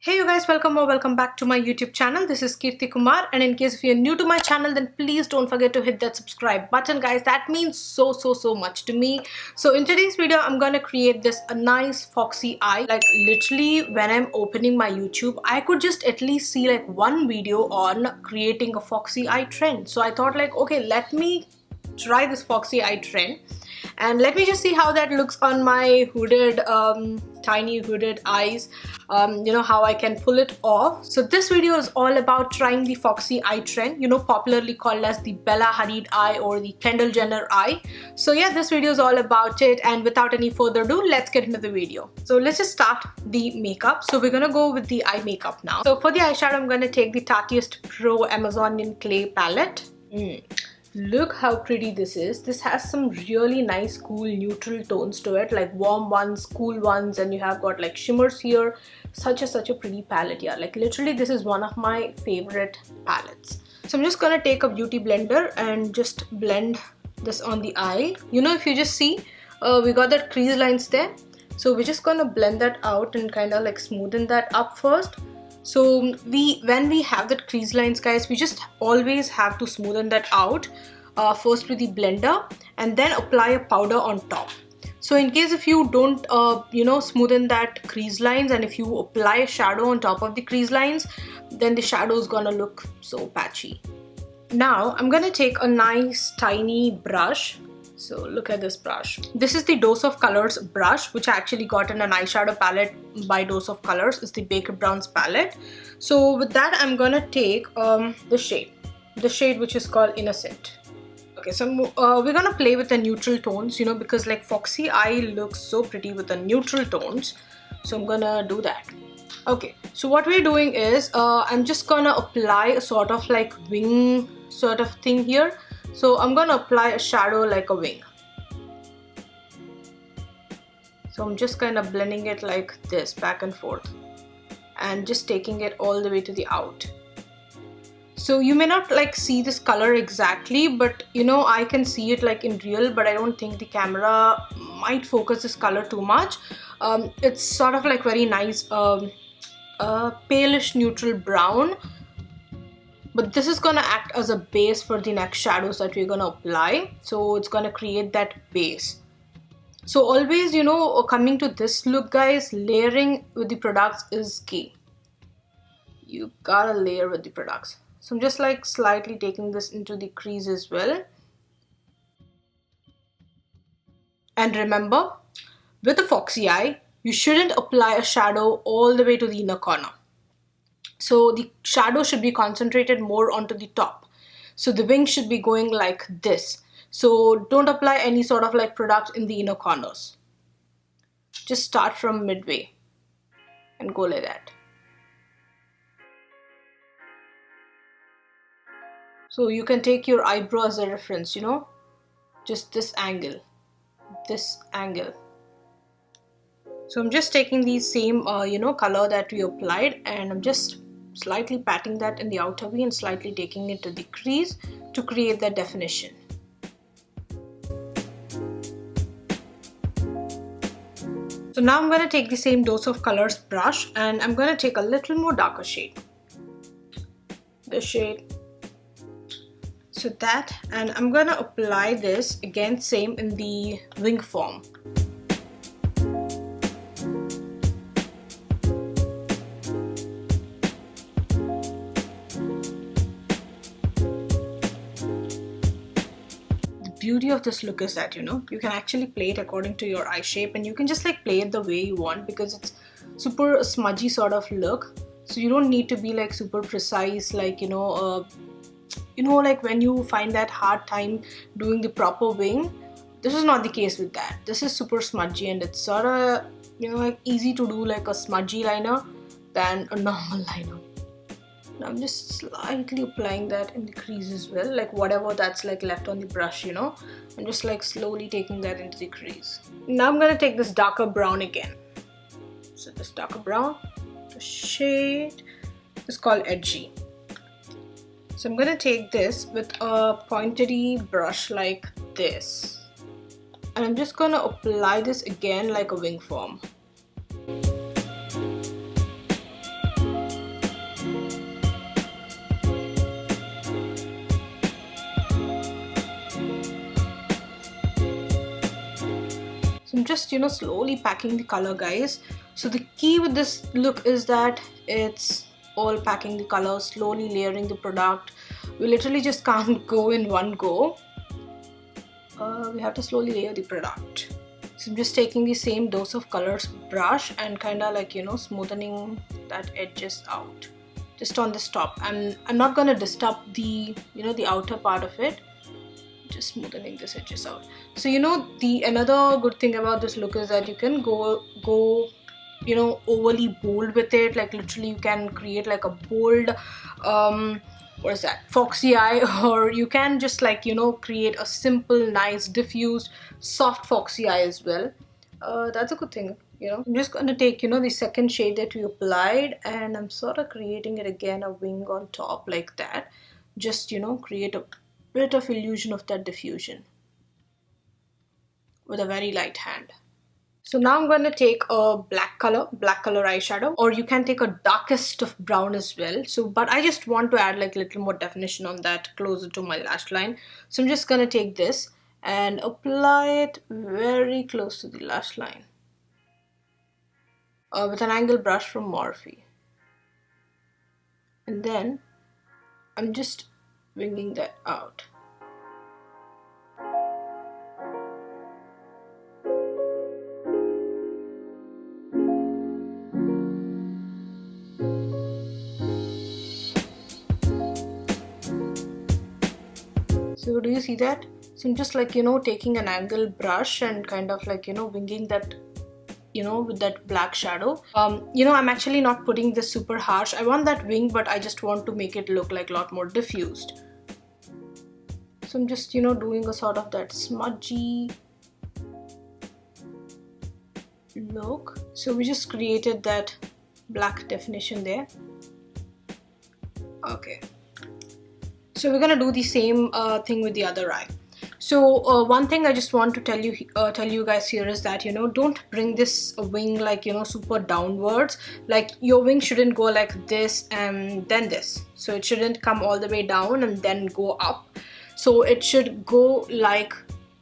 Hey you guys, welcome back to my YouTube channel. This is Keerthi Kumar, and in case if you're new to my channel, then please don't forget to hit that subscribe button, guys. That means so much to me. So in today's video, I'm gonna create this a nice foxy eye. Like literally when I'm opening my YouTube, I could just at least see like one video on creating a foxy eye trend. So I thought like, okay, let me try this foxy eye trend and let me just see how that looks on my hooded tiny hooded eyes. You know, how I can pull it off. So this video is all about trying the foxy eye trend, you know, popularly called as the Bella Hadid eye or the Kendall Jenner eye. So yeah, this video is all about it, and without any further ado, let's get into the video. So let's just start the makeup. So we're gonna go with the eye makeup now. So for the eyeshadow, I'm gonna take the Tatiest Pro Amazonian Clay palette. Look how pretty this is. This has some really nice cool neutral tones to it, like warm ones, cool ones, and you have got like shimmers here. Such a pretty palette. Yeah, like literally this is one of my favorite palettes. So I'm just gonna take a beauty blender and just blend this on the eye. You know, if you just see we got that crease lines there, so we're just gonna blend that out and kind of like smoothen that up first. So when we have that crease lines, guys, we just always have to smoothen that out first with the blender and then apply a powder on top. So in case if you don't you know, smoothen that crease lines, and if you apply a shadow on top of the crease lines, then the shadow is gonna look so patchy. Now I'm gonna take a nice tiny brush. So look at this brush. This is the Dose of Colors brush, which I actually got in an eyeshadow palette by Dose of Colors. It's the Baker Brown's palette. So with that, I'm gonna take the shade which is called Innocent. Okay, so we're gonna play with the neutral tones, you know, because like foxy eye looks so pretty with the neutral tones. So I'm gonna do that. Okay, so what we're doing is I'm just gonna apply a sort of like wing sort of thing here. So I'm gonna apply a shadow like a wing. So I'm just kind of blending it like this, back and forth, and just taking it all the way to the out. So you may not like see this color exactly, but you know, I can see it like in real, but I don't think the camera might focus this color too much. It's sort of like very nice palish neutral brown. But this is gonna act as a base for the next shadows that we're gonna apply. So it's gonna create that base. So always, you know, coming to this look, guys, layering with the products is key. You gotta layer with the products. So I'm just like slightly taking this into the crease as well. And remember, with a foxy eye, you shouldn't apply a shadow all the way to the inner corner. So the shadow should be concentrated more onto the top. So the wing should be going like this. So don't apply any sort of like product in the inner corners. Just start from midway and go like that. So you can take your eyebrow as a reference, you know, just this angle. So I'm just taking the same you know, color that we applied, and I'm just slightly patting that in the outer V and slightly taking it to the crease to create that definition. So now I'm going to take the same Dose of Colors brush, and I'm going to take a little more darker shade. This shade. So that, and I'm going to apply this again same in the wing form. Beauty of this look is that, you know, you can actually play it according to your eye shape, and you can just like play it the way you want because it's super smudgy sort of look. So you don't need to be like super precise, like you know, like when you find that hard time doing the proper wing. This is not the case with that. This is super smudgy, and it's sort of, you know, like easy to do like a smudgy liner than a normal liner. I'm just slightly applying that in the crease as well, like whatever that's like left on the brush, you know. I'm just like slowly taking that into the crease. Now I'm gonna take this darker brown again. So this darker brown, the shade is called Edgy. So I'm gonna take this with a pointy brush like this, and I'm just gonna apply this again like a wing form. So I'm just, you know, slowly packing the color, guys. So the key with this look is that it's all packing the color, slowly layering the product. We literally just can't go in one go. We have to slowly layer the product. So I'm just taking the same dose of colors brush and kind of like, you know, smoothing that edges out just on this top. And I'm not gonna disturb the, you know, the outer part of it, just smoothing this edges out. So, you know, the another good thing about this look is that you can go you know, overly bold with it. Like literally you can create like a bold what is that, foxy eye, or you can just like, you know, create a simple, nice, diffused, soft foxy eye as well. That's a good thing, you know. I'm just going to take, you know, the second shade that we applied, and I'm sort of creating it again, a wing on top like that. Just, you know, create a bit of illusion of that diffusion with a very light hand. So now I'm going to take a black color eyeshadow, or you can take a darkest of brown as well. So, but I just want to add like a little more definition on that closer to my lash line. So I'm just going to take this and apply it very close to the lash line with an angle brush from Morphe. And then I'm just winging that out. So do you see that? So I'm just like, you know, taking an angle brush and kind of like, you know, winging that, you know, with that black shadow. You know, I'm actually not putting this super harsh. I want that wing, but I just want to make it look like a lot more diffused. So I'm just, you know, doing a sort of that smudgy look. So we just created that black definition there. Okay. So we're gonna do the same thing with the other eye. So one thing I just want to tell you guys here is that, you know, don't bring this wing like, you know, super downwards. Like your wing shouldn't go like this and then this. So it shouldn't come all the way down and then go up. So it should go like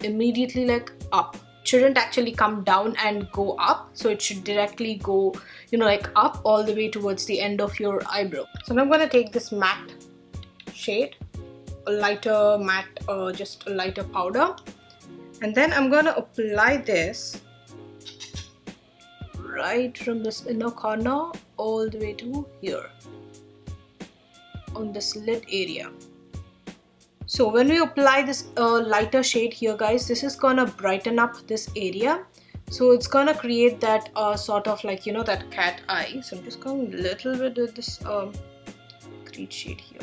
immediately like up. It shouldn't actually come down and go up. So it should directly go, you know, like up all the way towards the end of your eyebrow. So now I'm gonna take this matte shade, a lighter matte, just a lighter powder, and then I'm gonna apply this right from this inner corner all the way to here on this lid area. So when we apply this lighter shade here, guys, this is gonna brighten up this area. So it's gonna create that sort of like, you know, that cat eye. So I'm just going a little bit with this green shade here.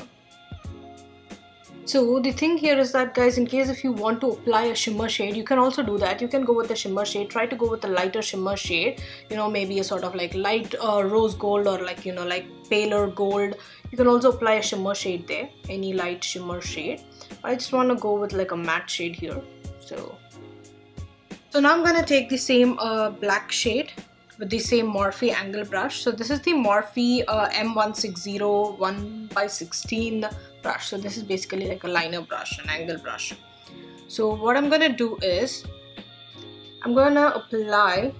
So the thing here is that, guys, in case if you want to apply a shimmer shade, you can also do that. You can go with the shimmer shade, try to go with a lighter shimmer shade, you know, maybe a sort of like light rose gold, or like, you know, like paler gold. You can also apply a shimmer shade there, any light shimmer shade. I just want to go with like a matte shade here. So now I'm gonna take the same black shade with the same Morphe angle brush. So this is the Morphe M160 1x16 brush. So this is basically like a liner brush, an angle brush. So what I'm gonna do is I'm gonna apply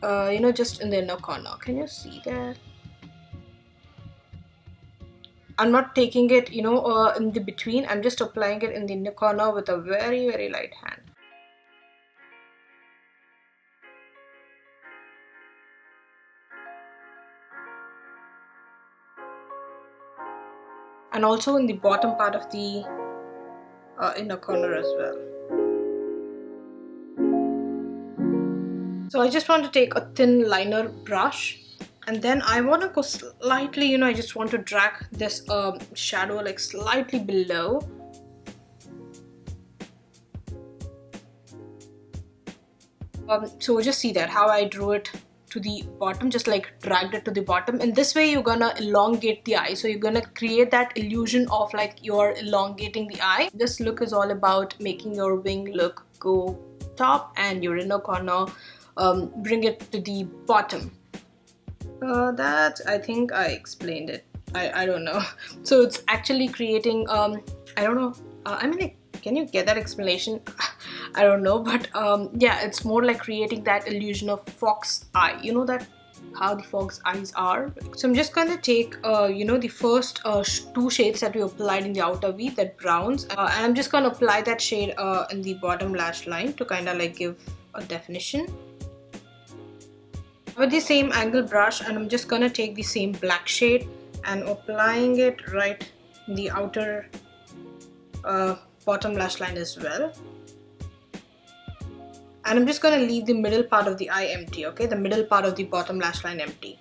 you know, just in the inner corner. Can you see that? I'm not taking it, you know, in the between. I'm just applying it in the inner corner with a very, very light hand. And also in the bottom part of the inner corner as well. So I just want to take a thin liner brush, and then I want to go slightly, you know, I just want to drag this shadow like slightly below. So just see that how I drew it to the bottom, just like dragged it to the bottom. In this way you're gonna elongate the eye, so you're gonna create that illusion of like you're elongating the eye. This look is all about making your wing look go top and your inner corner bring it to the bottom. That, I think I explained it. I don't know. So it's actually creating I don't know, I mean, like, can you get that explanation? I don't know, but yeah, it's more like creating that illusion of fox eye, you know, that how the fox eyes are. So I'm just gonna take you know, the first two shades that we applied in the outer V, that browns, and I'm just gonna apply that shade in the bottom lash line to kind of like give a definition with the same angle brush. And I'm just gonna take the same black shade and applying it right in the outer bottom lash line as well. And I'm just going to leave the middle part of the eye empty, okay? The middle part of the bottom lash line empty.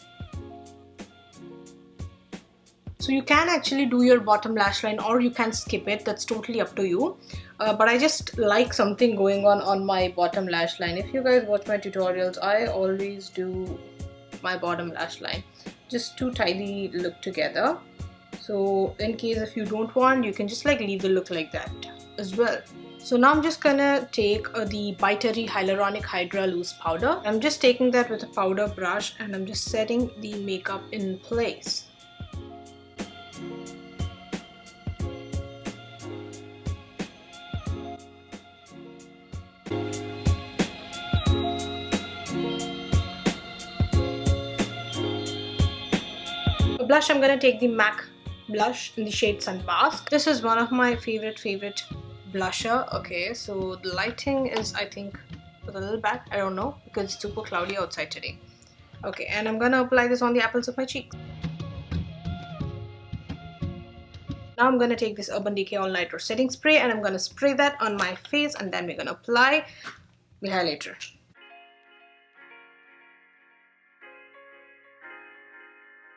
So you can actually do your bottom lash line or you can skip it, that's totally up to you. But I just like something going on my bottom lash line. If you guys watch my tutorials, I always do my bottom lash line just to tidy look together. So in case if you don't want, you can just like leave the look like that as well. So now I'm just gonna take the Bitery Hyaluronic Hydra Loose Powder. I'm just taking that with a powder brush and I'm just setting the makeup in place. For blush, I'm gonna take the MAC blush in the shade Sunbask. This is one of my favorite blusher. Okay, so the lighting is, I think, a little bad, I don't know, because it's super cloudy outside today. Okay, and I'm gonna apply this on the apples of my cheeks. Now I'm gonna take this Urban Decay All Nighter setting spray and I'm gonna spray that on my face, and then we're gonna apply the highlighter.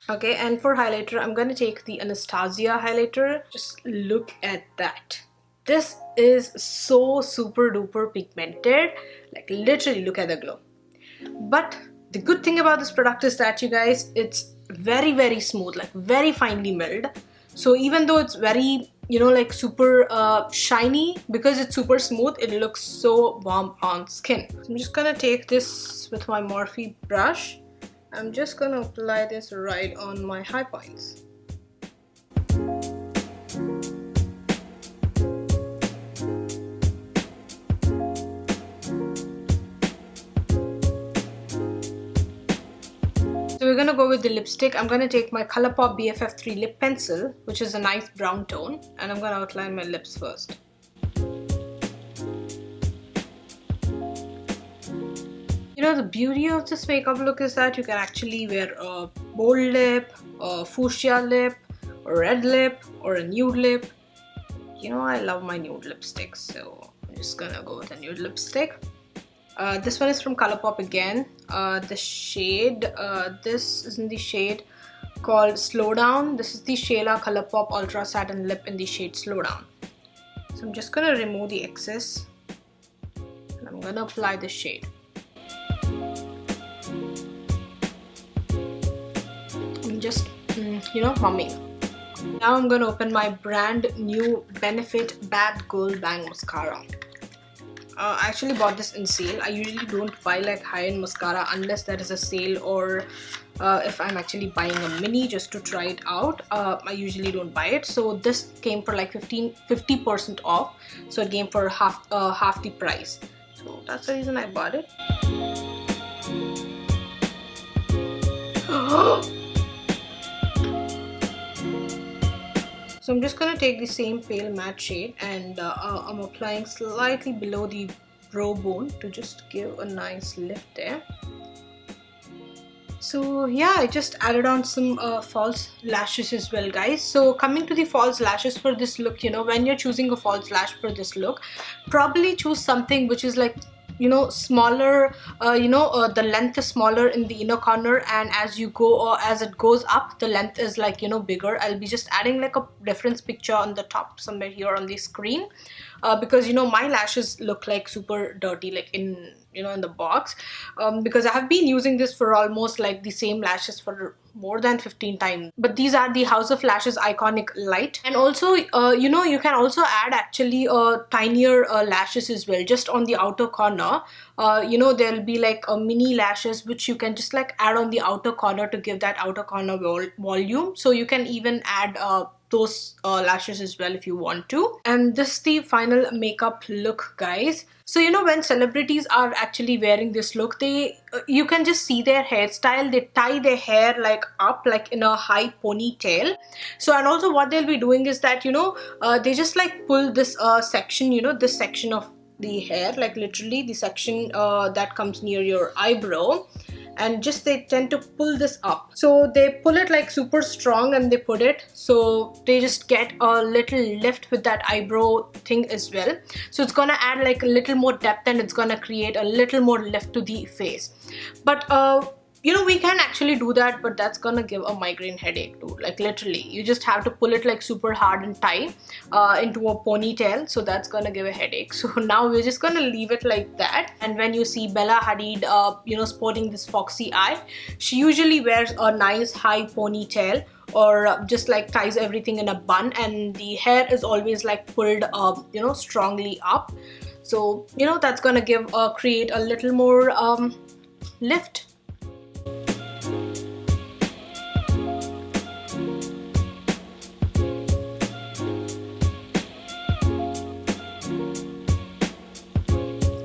Okay, and for highlighter, I'm gonna take the Anastasia highlighter. Just look at that. This is so super duper pigmented, like literally look at the glow. But the good thing about this product is that, you guys, it's very smooth, like very finely milled. So even though it's very, you know, like super shiny, because it's super smooth, it looks so bomb on skin. So I'm just gonna take this with my Morphe brush. I'm just gonna apply this right on my high points. So we're gonna go with the lipstick. I'm gonna take my ColourPop BFF3 lip pencil, which is a nice brown tone, and I'm gonna outline my lips first. You know, the beauty of this makeup look is that you can actually wear a bold lip, a fuchsia lip, a red lip, or a nude lip. You know, I love my nude lipsticks, so I'm just gonna go with a nude lipstick. This one is from ColourPop again. The shade, this is in the shade called Slowdown. This is the Shayla ColourPop Ultra Satin Lip in the shade Slowdown. So I'm just gonna remove the excess and I'm gonna apply the shade. I'm just, you know, humming. Now I'm gonna open my brand new Benefit Bad Gold Bang Mascara. I actually bought this in sale. I usually don't buy like high-end mascara unless there is a sale, or if I'm actually buying a mini just to try it out. I usually don't buy it. So this came for like 50% off. So it came for half the price. So that's the reason I bought it. So I'm just going to take the same pale matte shade and I'm applying slightly below the brow bone to just give a nice lift there. So yeah, I just added on some false lashes as well, guys. So coming to the false lashes for this look, you know, when you're choosing a false lash for this look, probably choose something which is like, you know, smaller, the length is smaller in the inner corner, and as you go, or as it goes up, the length is like, you know, bigger. I'll be just adding like a reference picture on the top somewhere here on the screen, because, you know, my lashes look like super dirty, like in, you know, in the box, because I have been using this for almost like the same lashes for more than 15 times. But these are the House of Lashes Iconic Light, and also you know, you can also add actually tinier lashes as well, just on the outer corner. You know, there'll be like mini lashes which you can just like add on the outer corner to give that outer corner volume. So you can even add those lashes as well if you want to. And this is the final makeup look, guys. So you know, when celebrities are actually wearing this look, they you can just see their hairstyle. They tie their hair like up, like in a high ponytail. So, and also what they'll be doing is that, you know, they just like pull this section, you know, this section of the hair, like literally the section that comes near your eyebrow, and just they tend to pull this up. So they pull it like super strong and they put it, so they just get a little lift with that eyebrow thing as well. So it's gonna add like a little more depth and it's gonna create a little more lift to the face. But you know, we can actually do that, but that's gonna give a migraine headache too. Like literally, you just have to pull it like super hard and tight into a ponytail. So that's gonna give a headache. So now we're just gonna leave it like that. And when you see Bella Hadid, you know, sporting this foxy eye, she usually wears a nice high ponytail, or just like ties everything in a bun, and the hair is always like pulled you know, strongly up. So you know, that's gonna give create a little more lift.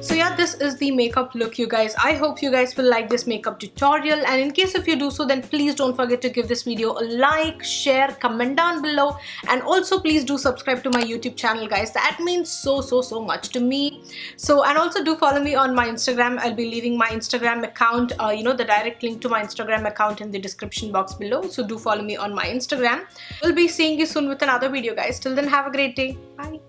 So yeah, this is the makeup look, you guys. I hope you guys will like this makeup tutorial, and in case if you do so, then please don't forget to give this video a like, share, comment down below, and also please do subscribe to my YouTube channel, guys. That means so much to me. So, and also do follow me on my Instagram. I'll be leaving my Instagram account, you know, the direct link to my Instagram account in the description box below. So do follow me on my Instagram. We'll be seeing you soon with another video, guys. Till then, have a great day. Bye.